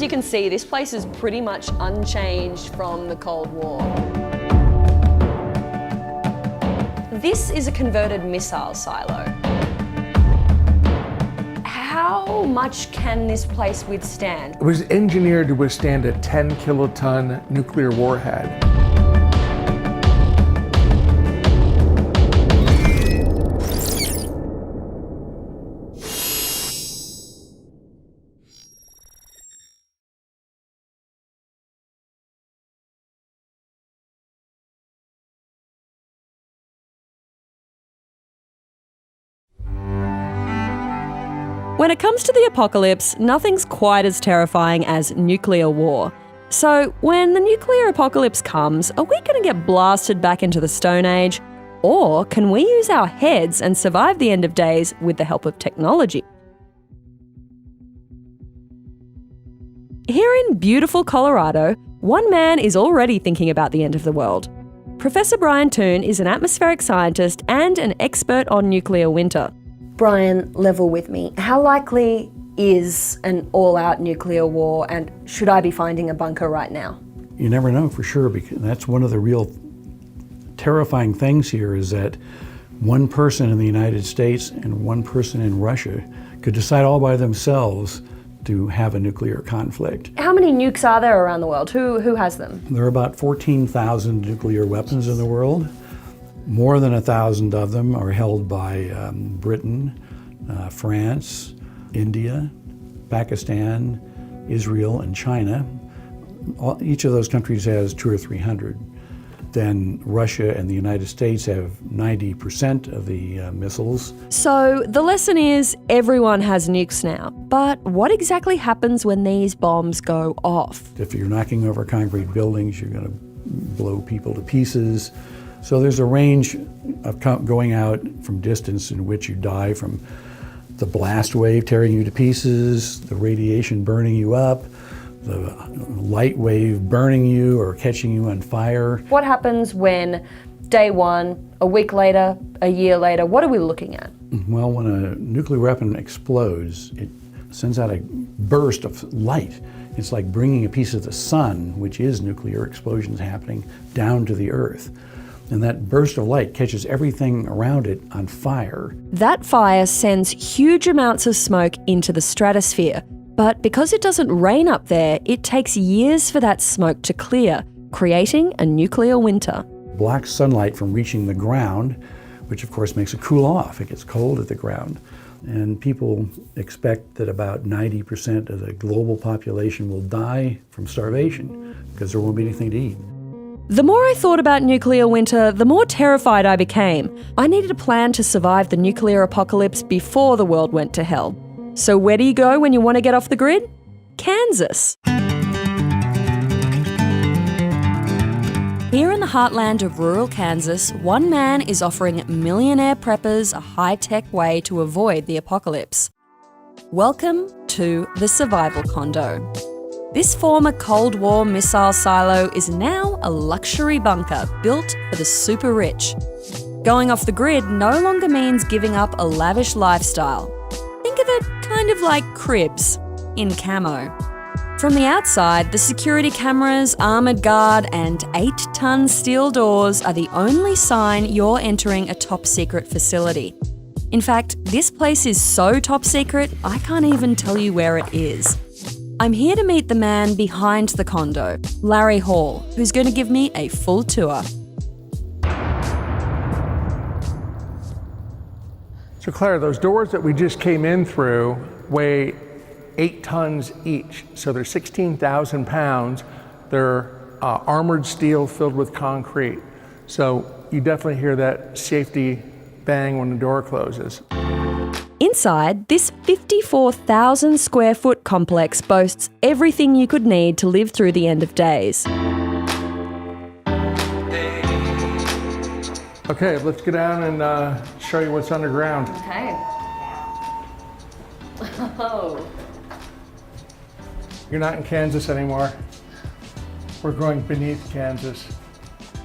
you can see, this place is pretty much unchanged from the Cold War. This is a converted missile silo. How much can this place withstand? It was engineered to withstand a 10-kiloton nuclear warhead. When it comes to the apocalypse, nothing's quite as terrifying as nuclear war. So, when the nuclear apocalypse comes, are we going to get blasted back into the Stone Age? Or can we use our heads and survive the end of days with the help of technology? Here in beautiful Colorado, one man is already thinking about the end of the world. Professor Brian Toon is an atmospheric scientist and an expert on nuclear winter. Brian, level with me. How likely is an all-out nuclear war, and should I be finding a bunker right now? You never know for sure, because that's one of the real terrifying things here, is that one person in the United States and one person in Russia could decide all by themselves to have a nuclear conflict. How many nukes are there around the world? Who has them? There are about 14,000 nuclear weapons in the world. More than 1,000 of them are held by Britain, France, India, Pakistan, Israel, and China. Each of those countries has 200 or 300. Then Russia and the United States have 90% of the missiles. So the lesson is everyone has nukes now. But what exactly happens when these bombs go off? If you're knocking over concrete buildings, you're going to blow people to pieces. So there's a range of going out from distance in which you die from the blast wave tearing you to pieces, the radiation burning you up, the light wave burning you or catching you on fire. What happens when day one, a week later, a year later, what are we looking at? Well, when a nuclear weapon explodes, it sends out a burst of light. It's like bringing a piece of the sun, which is nuclear explosions happening, down to the earth. And that burst of light catches everything around it on fire. That fire sends huge amounts of smoke into the stratosphere. But because it doesn't rain up there, it takes years for that smoke to clear, creating a nuclear winter. Blocks sunlight from reaching the ground, which of course makes it cool off. It gets cold at the ground. And people expect that about 90% of the global population will die from starvation because there won't be anything to eat. The more I thought about nuclear winter, the more terrified I became. I needed a plan to survive the nuclear apocalypse before the world went to hell. So where do you go when you want to get off the grid? Kansas. Here in the heartland of rural Kansas, one man is offering millionaire preppers a high-tech way to avoid the apocalypse. Welcome to the Survival Condo. This former Cold War missile silo is now a luxury bunker built for the super rich. Going off the grid no longer means giving up a lavish lifestyle. Think of it kind of like cribs, in camo. From the outside, the security cameras, armoured guard, and 8-ton steel doors are the only sign you're entering a top-secret facility. In fact, this place is so top secret, I can't even tell you where it is. I'm here to meet the man behind the condo, Larry Hall, who's going to give me a full tour. So Claire, those doors that we just came in through weigh 8 tons each. So they're 16,000 pounds. They're armored steel filled with concrete. So you definitely hear that safety bang when the door closes. Inside, this 54,000 square foot complex boasts everything you could need to live through the end of days. Okay, let's get down and show you what's underground. Okay. Oh. You're not in Kansas anymore. We're going beneath Kansas.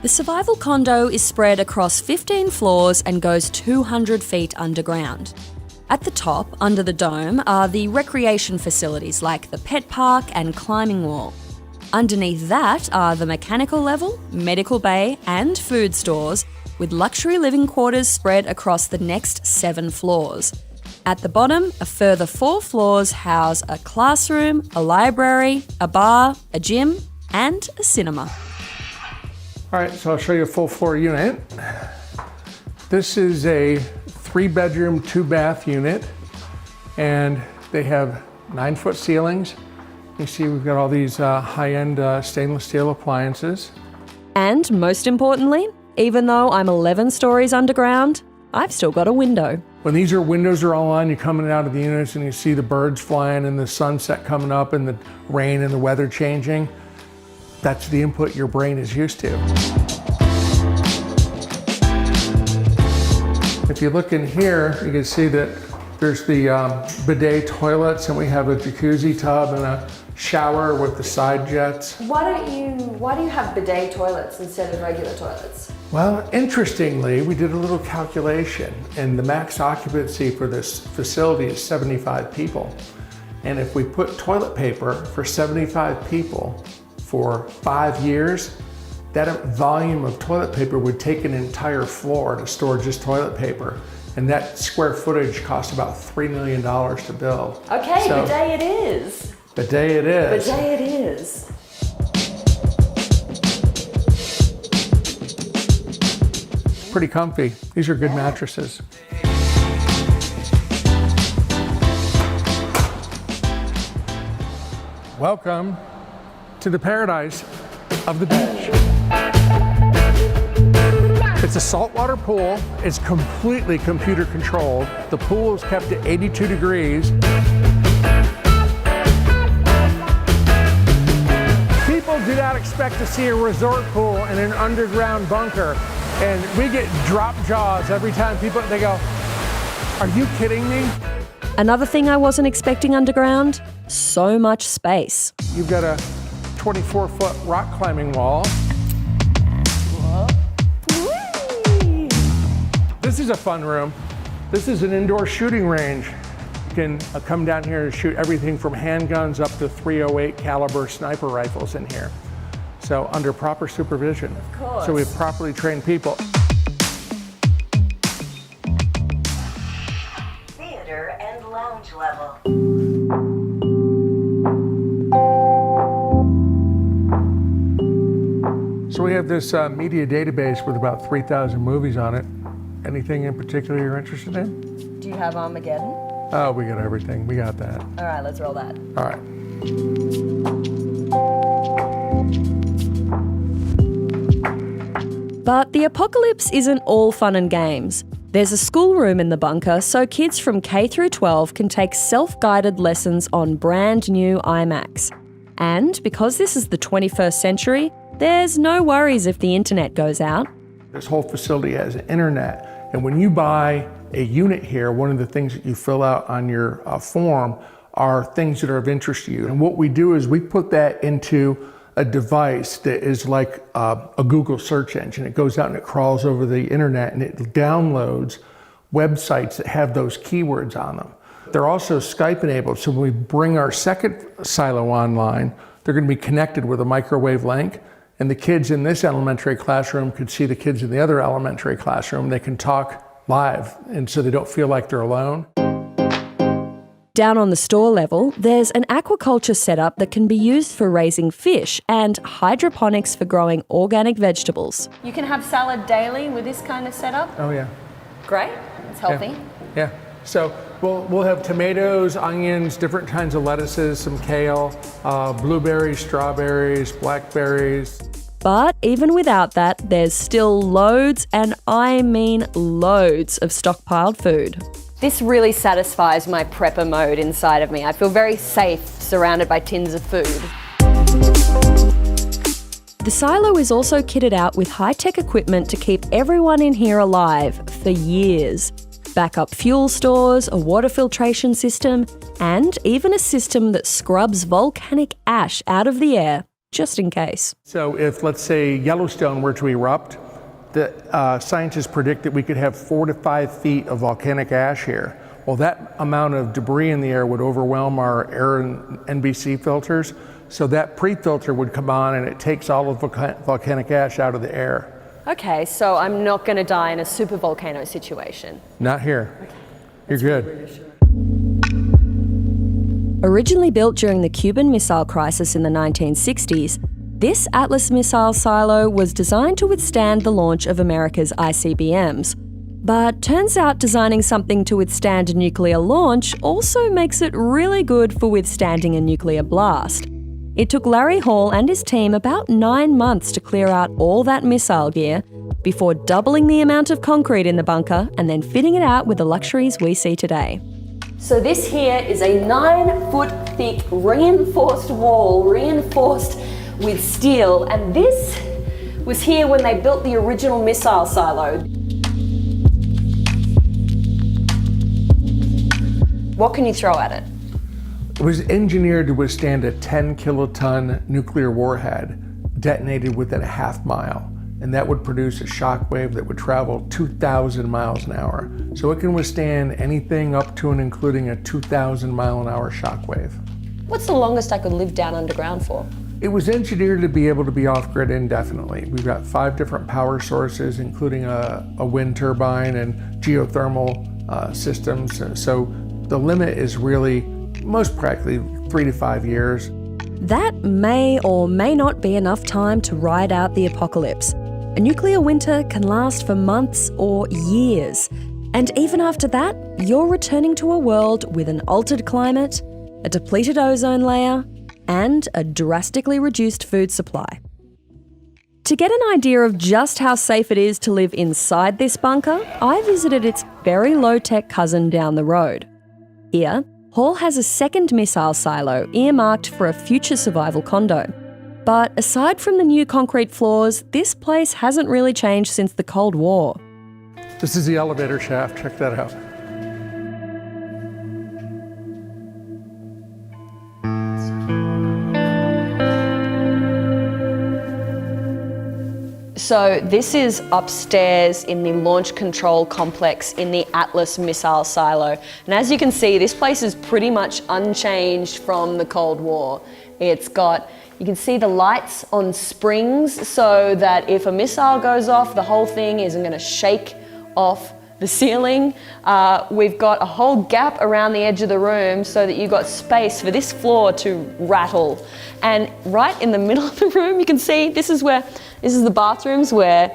The survival condo is spread across 15 floors and goes 200 feet underground. At the top, under the dome, are the recreation facilities like the pet park and climbing wall. Underneath that are the mechanical level, medical bay, and food stores, with luxury living quarters spread across the next 7 floors. At the bottom, a further 4 floors house a classroom, a library, a bar, a gym, and a cinema. All right, so I'll show you a full floor unit. This is a 3-bedroom, 2-bath unit, and they have 9-foot ceilings. You see we've got all these high-end stainless steel appliances. And most importantly, even though I'm 11 stories underground, I've still got a window. When these windows are all on, you come in and out of the units and you see the birds flying and the sunset coming up and the rain and the weather changing. That's the input your brain is used to. If you look in here, you can see that there's the bidet toilets, and we have a jacuzzi tub and a shower with the side jets. Why do you have bidet toilets instead of regular toilets? Well, interestingly, we did a little calculation, and the max occupancy for this facility is 75 people. And if we put toilet paper for 75 people for 5 years, that volume of toilet paper would take an entire floor to store just toilet paper. And that square footage costs about $3 million to build. Okay, so, bidet it is. Bidet it is. Bidet it is. Pretty comfy. These are good mattresses. Welcome to the paradise of the beach. It's a saltwater pool. It's completely computer controlled. The pool is kept at 82 degrees. People do not expect to see a resort pool in an underground bunker. And we get drop jaws every time they go, "Are you kidding me?" Another thing I wasn't expecting underground, so much space. You've got a 24-foot rock climbing wall. This is a fun room. This is an indoor shooting range. You can come down here and shoot everything from handguns up to .308 caliber sniper rifles in here. So under proper supervision. Of course. So we have properly trained people. Theater and lounge level. So we have this media database with about 3,000 movies on it. Anything in particular you're interested in? Do you have Armageddon? Oh, we got everything. We got that. All right, let's roll that. All right. But the apocalypse isn't all fun and games. There's a schoolroom in the bunker so kids from K through 12 can take self-guided lessons on brand new iMacs. And because this is the 21st century, there's no worries if the internet goes out. This whole facility has an internet, and when you buy a unit here, one of the things that you fill out on your form are things that are of interest to you. And what we do is we put that into a device that is like a Google search engine. It goes out and it crawls over the internet and it downloads websites that have those keywords on them. They're also Skype enabled, so when we bring our second silo online, they're going to be connected with a microwave link, and the kids in this elementary classroom could see the kids in the other elementary classroom. They can talk live, and so they don't feel like they're alone. Down on the store level, there's an aquaculture setup that can be used for raising fish and hydroponics for growing organic vegetables. You can have salad daily with this kind of setup. Oh yeah. Great, it's healthy. Yeah. So we'll have tomatoes, onions, different kinds of lettuces, some kale, blueberries, strawberries, blackberries. But even without that, there's still loads, and I mean loads, of stockpiled food. This really satisfies my prepper mode inside of me. I feel very safe surrounded by tins of food. The silo is also kitted out with high-tech equipment to keep everyone in here alive for years. Backup fuel stores, a water filtration system, and even a system that scrubs volcanic ash out of the air, just in case. So if, let's say, Yellowstone were to erupt, the scientists predict that we could have 4 to 5 feet of volcanic ash here. Well, that amount of debris in the air would overwhelm our air and NBC filters. So that pre-filter would come on and it takes all of volcanic ash out of the air. Okay, so I'm not going to die in a super volcano situation. Not here. Okay. You're good. Originally built during the Cuban Missile Crisis in the 1960s, this Atlas missile silo was designed to withstand the launch of America's ICBMs. But turns out designing something to withstand a nuclear launch also makes it really good for withstanding a nuclear blast. It took Larry Hall and his team about 9 months to clear out all that missile gear before doubling the amount of concrete in the bunker and then fitting it out with the luxuries we see today. So this here is a 9-foot thick reinforced wall, reinforced with steel, and this was here when they built the original missile silo. What can you throw at it? It was engineered to withstand a 10-kiloton nuclear warhead detonated within a half mile, and that would produce a shock wave that would travel 2,000 miles an hour. So it can withstand anything up to and including a 2,000 mile an hour shock wave. What's the longest I could live down underground for? It was engineered to be able to be off-grid indefinitely. We've got 5 different power sources, including a wind turbine and geothermal systems. So the limit is really, most practically, 3 to 5 years. That may or may not be enough time to ride out the apocalypse. A nuclear winter can last for months or years. And even after that, you're returning to a world with an altered climate, a depleted ozone layer, and a drastically reduced food supply. To get an idea of just how safe it is to live inside this bunker, I visited its very low-tech cousin down the road. Here, Hall has a second missile silo earmarked for a future survival condo. But aside from the new concrete floors, this place hasn't really changed since the Cold War. This is the elevator shaft, check that out. So this is upstairs in the launch control complex in the Atlas missile silo. And as you can see, this place is pretty much unchanged from the Cold War. It's got, you can see the lights on springs so that if a missile goes off, the whole thing isn't going to shake off the ceiling. We've got a whole gap around the edge of the room so that you've got space for this floor to rattle. And right in the middle of the room, you can see this is the bathrooms where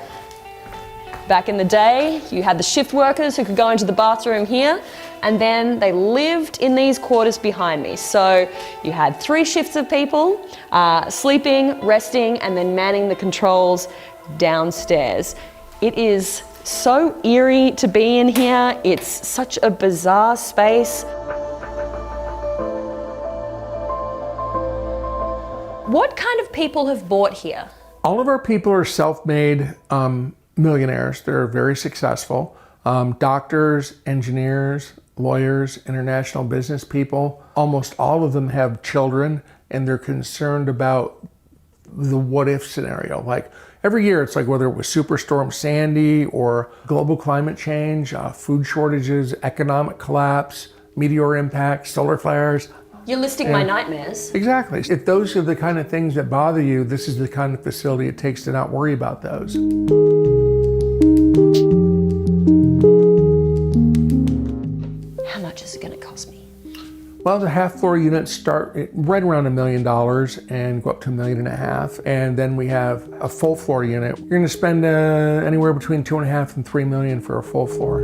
back in the day you had the shift workers who could go into the bathroom here, and then they lived in these quarters behind me. So you had 3 shifts of people sleeping, resting, and then manning the controls downstairs. It is so eerie to be in here. It's such a bizarre space. What kind of people have bought here? All of our people are self-made millionaires. They're very successful. Doctors, engineers, lawyers, international business people. Almost all of them have children, and they're concerned about the what-if scenario. Like every year, it's like whether it was Superstorm Sandy or global climate change, food shortages, economic collapse, meteor impacts, solar flares. You're listing my nightmares. Exactly. If those are the kind of things that bother you, this is the kind of facility it takes to not worry about those. How much is it going to cost me? Well, the half-floor units start right around $1 million and go up to $1.5 million. And then we have a full-floor unit. You're going to spend anywhere between $2.5 and $3 million for a full floor.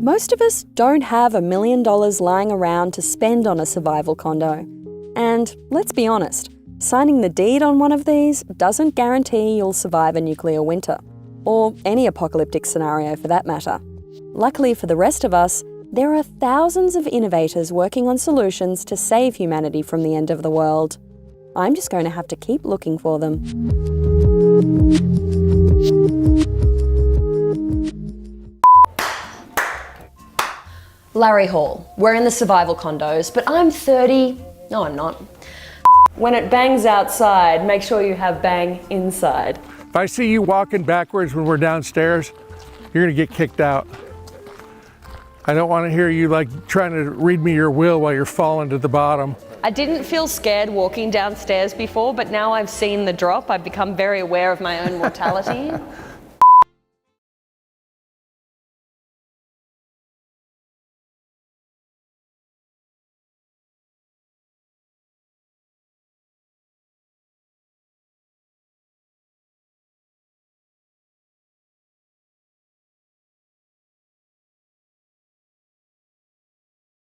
Most of us don't have $1 million lying around to spend on a survival condo. And let's be honest, signing the deed on one of these doesn't guarantee you'll survive a nuclear winter, or any apocalyptic scenario for that matter. Luckily for the rest of us, there are thousands of innovators working on solutions to save humanity from the end of the world. I'm just going to have to keep looking for them. Larry Hall. We're in the survival condos, but I'm 30. No, I'm not. When it bangs outside, make sure you have bang inside. If I see you walking backwards when we're downstairs, you're gonna get kicked out. I don't want to hear you like trying to read me your will while you're falling to the bottom. I didn't feel scared walking downstairs before, but now I've seen the drop, I've become very aware of my own mortality.